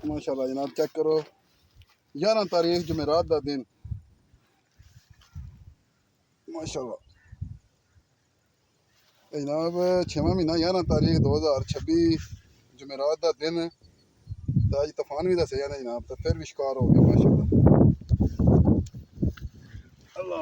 माशाल्लाह जनाब चेक करो 11 तारीख जुमेरात का दिन माशाल्लाह जनाब 6वां महीना 11 तारीख 2026 जुमेरात का दिन तो अज तूफान भी दसे जाने जनाब तो फिर भी शिकार हो गया माशाल्लाह अल्लाह